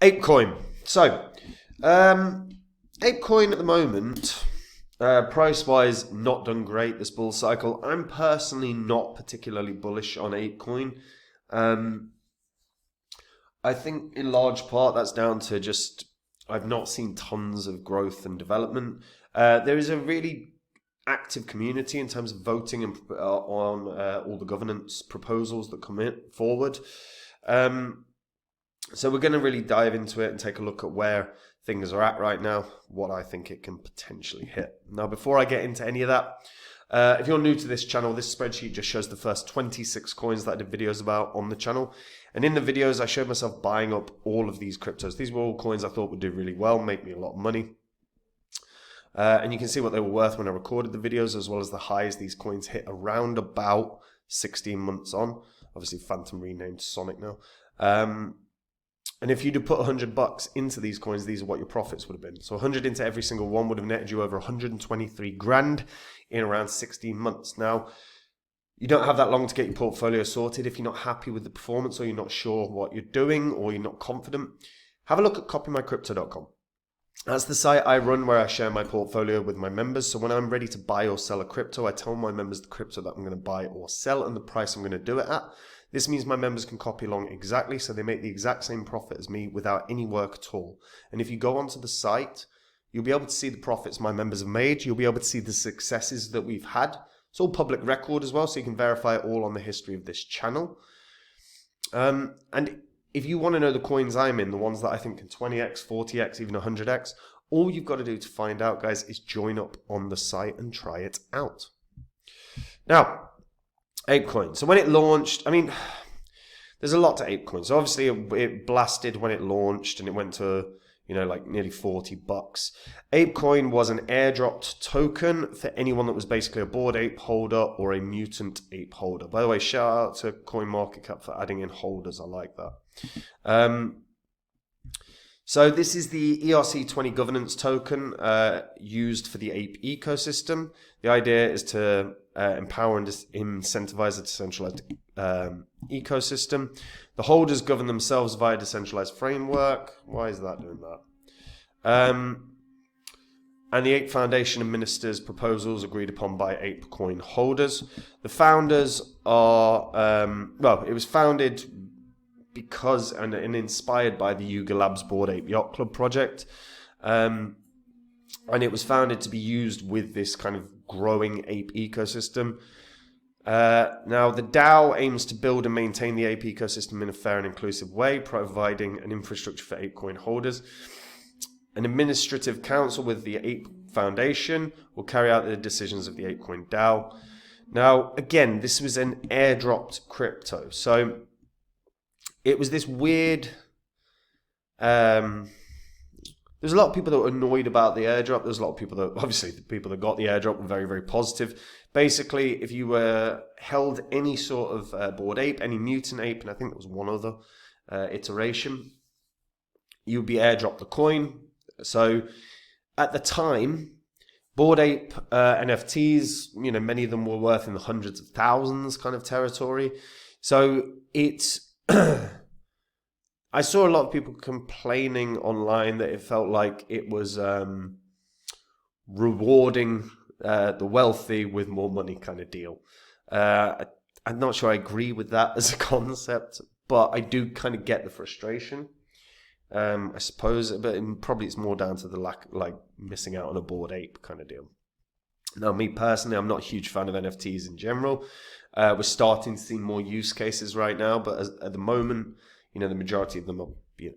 Apecoin. So, Apecoin at the moment, price-wise, not done great this bull cycle. I'm personally not particularly bullish on Apecoin. I think in large part that's down to just I've not seen tons of growth and development. There is a really active community in terms of voting and on all the governance proposals that come forward. So we're going to really dive into it and take a look at where things are at right now, what I think it can potentially hit. Now, before I get into any of that, if you're new to this channel, this spreadsheet just shows the first 26 coins that I did videos about on the channel. And in the videos, I showed myself buying up all of these cryptos. These were all coins I thought would do really well, make me a lot of money. And you can see what they were worth when I recorded the videos, as well as the highs these coins hit around about 16 months on. Obviously, Phantom renamed Sonic now. And if you'd have put $100 into these coins, these are what your profits would have been. So 100 into every single one would have netted you over 123 grand in around 16 months. Now, you don't have that long to get your portfolio sorted. If you're not happy with the performance, or you're not sure what you're doing, or you're not confident, have a look at copymycrypto.com. That's the site I run where I share my portfolio with my members. So when I'm ready to buy or sell a crypto, I tell my members the crypto that I'm going to buy or sell and the price I'm going to do it at. This means my members can copy along exactly, so they make the exact same profit as me without any work at all. And if you go onto the site, you'll be able to see the profits my members have made. You'll be able to see the successes that we've had. It's all public record as well, so you can verify it all on the history of this channel. And if you want to know the coins I'm in, the ones that I think can 20x, 40x, even 100x, all you've got to do to find out, guys, is join up on the site and try it out. Now, Apecoin. So when it launched, I mean, there's a lot to Apecoin. So obviously it blasted when it launched and it went to, you know, like nearly $40. Apecoin was an airdropped token for anyone that was basically a Bored Ape holder or a Mutant Ape holder. By the way, shout out to CoinMarketCap for adding in holders. I like that. So this is the ERC20 governance token used for the Ape ecosystem. The idea is to empower and incentivize a decentralized ecosystem. The holders govern themselves via a decentralized framework. Why is that doing that? And the Ape Foundation administers proposals agreed upon by Apecoin holders. The founders are, well, it was founded because and inspired by the Yuga Labs Bored Ape Yacht Club project. And it was founded to be used with this kind of growing ape ecosystem. Now, the DAO aims to build and maintain the ape ecosystem in a fair and inclusive way, providing an infrastructure for Apecoin holders. An administrative council with the Ape Foundation will carry out the decisions of the Apecoin DAO. Now, again, this was an airdropped crypto. So it was this weird... There's a lot of people that were annoyed about the airdrop. There's a lot of people that, obviously, the people that got the airdrop were very, very positive. Basically, if you were held any sort of Bored Ape, any Mutant Ape, and I think there was one other iteration, you would be airdropped the coin. So at the time, Bored Ape NFTs, you know, many of them were worth in the hundreds of thousands kind of territory. So it's... I saw a lot of people complaining online that it felt like it was rewarding the wealthy with more money kind of deal. I'm not sure I agree with that as a concept, but I do kind of get the frustration, I suppose. But probably it's more down to the lack, like missing out on a Bored Ape kind of deal. Now, me personally, I'm not a huge fan of NFTs in general. We're starting to see more use cases right now, but at the moment, you know, the majority of them are, you know,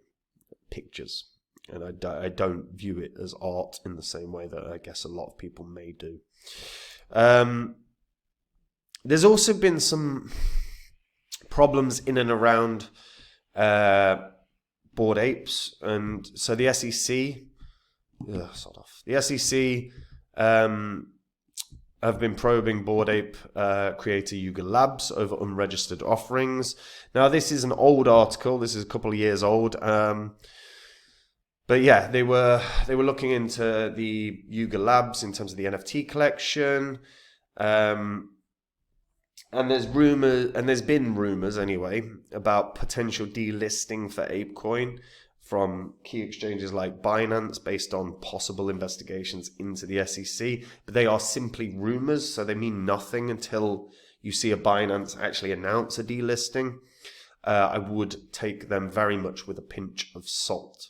pictures. And I don't view it as art in the same way that I guess a lot of people may do. There's also been some problems in and around Bored Apes. And so the SEC, the SEC have been probing Bored Ape creator Yuga Labs over unregistered offerings. Now, this is an old article. This is a couple of years old. But yeah, they were looking into the Yuga Labs in terms of the NFT collection. And there's rumors, and there's been rumors anyway, about potential delisting for Apecoin from key exchanges like Binance based on possible investigations into the SEC, but they are simply rumors, so they mean nothing until you see a Binance actually announce a delisting. I would take them very much with a pinch of salt.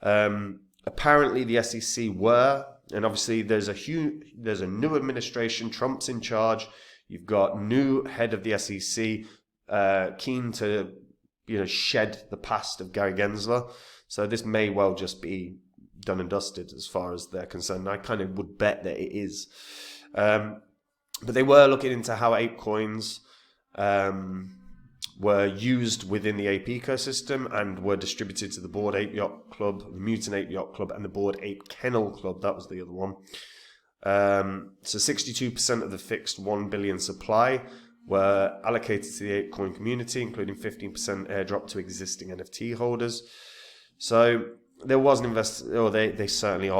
Apparently the SEC were, and obviously there's a new administration, Trump's in charge, you've got new head of the SEC, keen to shed the past of Gary Gensler. So this may well just be done and dusted as far as they're concerned. I kind of would bet that it is. But they were looking into how ape coins were used within the ape ecosystem and were distributed to the Bored Ape Yacht Club, the Mutant Ape Yacht Club, and the Bored Ape Kennel Club. That was the other one. So 62% of the fixed 1 billion supply were allocated to the Apecoin community, including 15% airdrop to existing NFT holders. So there was an they certainly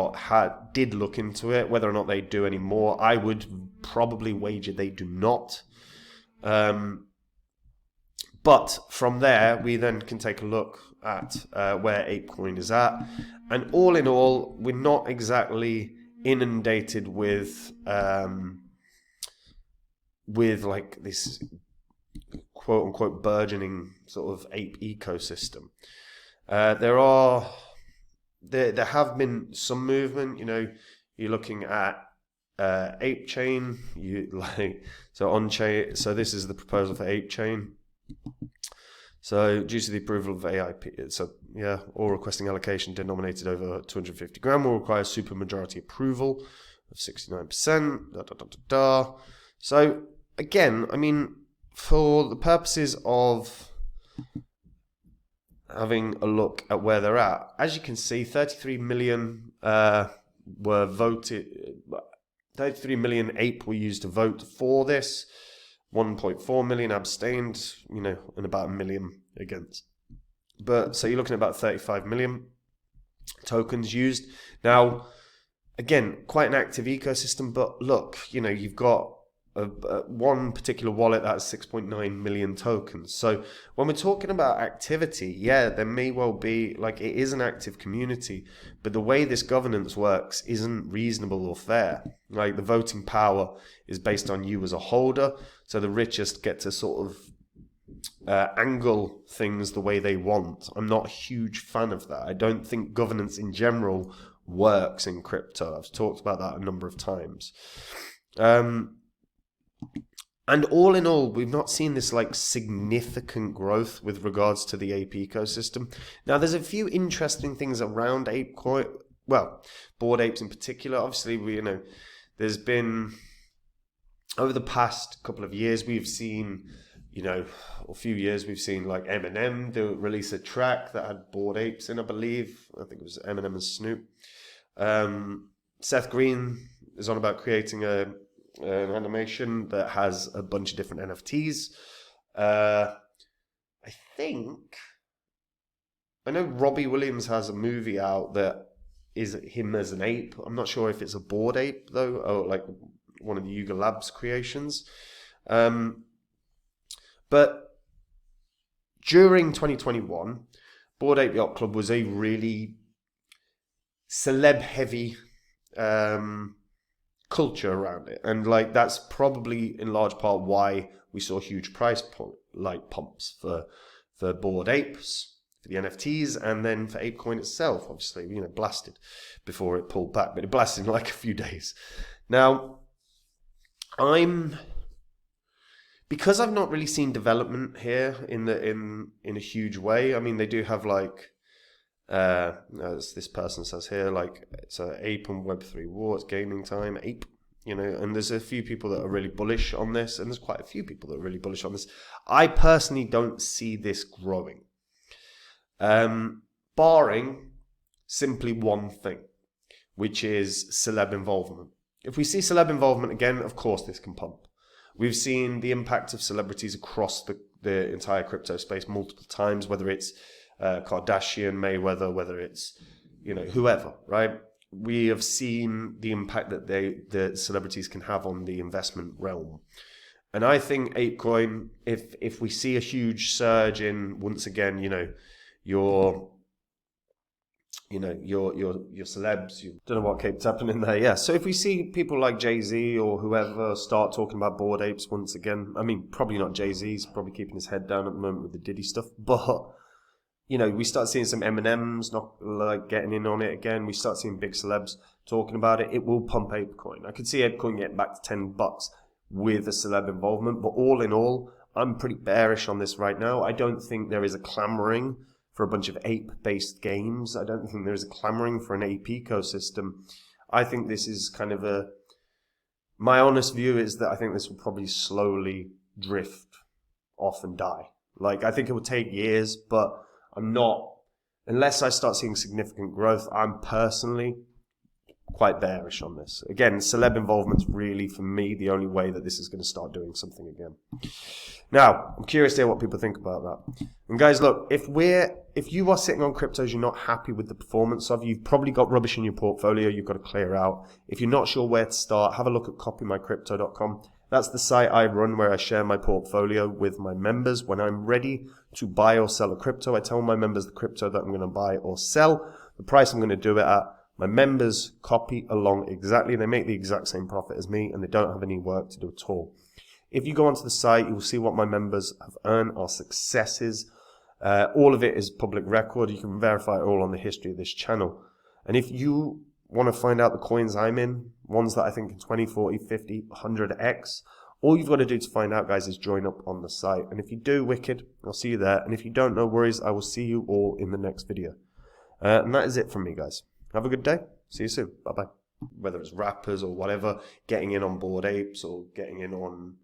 did look into it. Whether or not they do any more, I would probably wager they do not. But from there, we then can take a look at where Apecoin is at. And all in all, we're not exactly inundated with like this quote unquote burgeoning sort of ape ecosystem. There have been some movement. You're looking at Ape Chain. On chain. So this is the proposal for Ape Chain. So due to the approval of AIP, all requesting allocation denominated over 250 grand will require supermajority approval of 69%. So again, I mean, for the purposes of having a look at where they're at, as you can see, 33 million were voted. 33 million ape were used to vote for this. 1.4 million abstained, and about 1 million against. But so you're looking at about 35 million tokens used. Now, again, quite an active ecosystem, but look, you've got one particular wallet that has 6.9 million tokens. So when we're talking about activity, there may well be, it is an active community, but the way this governance works isn't reasonable or fair. Like, the voting power is based on you as a holder, so the richest get to sort of angle things the way they want. I'm not a huge fan of that. I don't think governance in general works in crypto. I've talked about that a number of times. And all in all, we've not seen this significant growth with regards to the ape ecosystem. Now, there's a few interesting things around Apecoin. Well, Bored Apes in particular. Obviously, there's been, over the past couple of years, we've seen, a few years, we've seen Eminem release a track that had Bored Apes in, I believe. I think it was Eminem and Snoop. Seth Green is on about creating an animation that has a bunch of different NFTs. I know Robbie Williams has a movie out that is him as an ape. I'm not sure if it's a Bored Ape though, or one of the Yuga Labs creations. But during 2021, Bored Ape Yacht Club was a really celeb-heavy culture around it, and that's probably in large part why we saw huge price pumps for Bored Apes, for the NFTs, and then for Apecoin itself. Obviously, blasted before it pulled back, but it blasted in a few days. Now, because I've not really seen development here in a huge way. I mean, they do have as this person says here, it's an Ape and Web3 war, it's gaming time, Ape, and there's a few people that are really bullish on this, and there's quite a few people that are really bullish on this. I personally don't see this growing, barring simply one thing, which is celeb involvement. If we see celeb involvement again, of course this can pump. We've seen the impact of celebrities across the entire crypto space multiple times, whether it's Kardashian, Mayweather, whether it's whoever, right? We have seen the impact that the celebrities can have on the investment realm, and I think Apecoin, if we see a huge surge in, once again, your you know, your celebs. You don't know what keeps happening there. Yeah. So if we see people like Jay-Z or whoever start talking about Bored Apes once again, I mean, probably not Jay-Z. He's probably keeping his head down at the moment with the Diddy stuff. But, you know, we start seeing some M&Ms not like getting in on it again. We start seeing big celebs talking about it. It will pump Apecoin. I could see Apecoin getting back to $10 with a celeb involvement. But all in all, I'm pretty bearish on this right now. I don't think there is a clamoring for a bunch of ape-based games. I don't think there's a clamoring for an ape ecosystem. I think this is kind of my honest view is that I think this will probably slowly drift off and die. Like, I think it will take years, but I'm not, unless I start seeing significant growth, I'm personally quite bearish on this. Again, celeb involvement's really, for me, the only way that this is going to start doing something again. Now, I'm curious to hear what people think about that. And guys, look, if you are sitting on cryptos you're not happy with the performance of, you've probably got rubbish in your portfolio you've got to clear out. If you're not sure where to start, have a look at copymycrypto.com. That's the site I run where I share my portfolio with my members. When I'm ready to buy or sell a crypto, I tell my members the crypto that I'm going to buy or sell, the price I'm going to do it at. My members copy along exactly. They make the exact same profit as me, and they don't have any work to do at all. If you go onto the site, you will see what my members have earned, our successes. All of it is public record. You can verify it all on the history of this channel. And if you want to find out the coins I'm in, ones that I think are 20, 40, 50, 100x, all you've got to do to find out, guys, is join up on the site. And if you do, wicked, I'll see you there. And if you don't, no worries, I will see you all in the next video. And that is it from me, guys. Have a good day. See you soon. Bye-bye. Whether it's rappers or whatever, getting in on Bored Apes or getting in on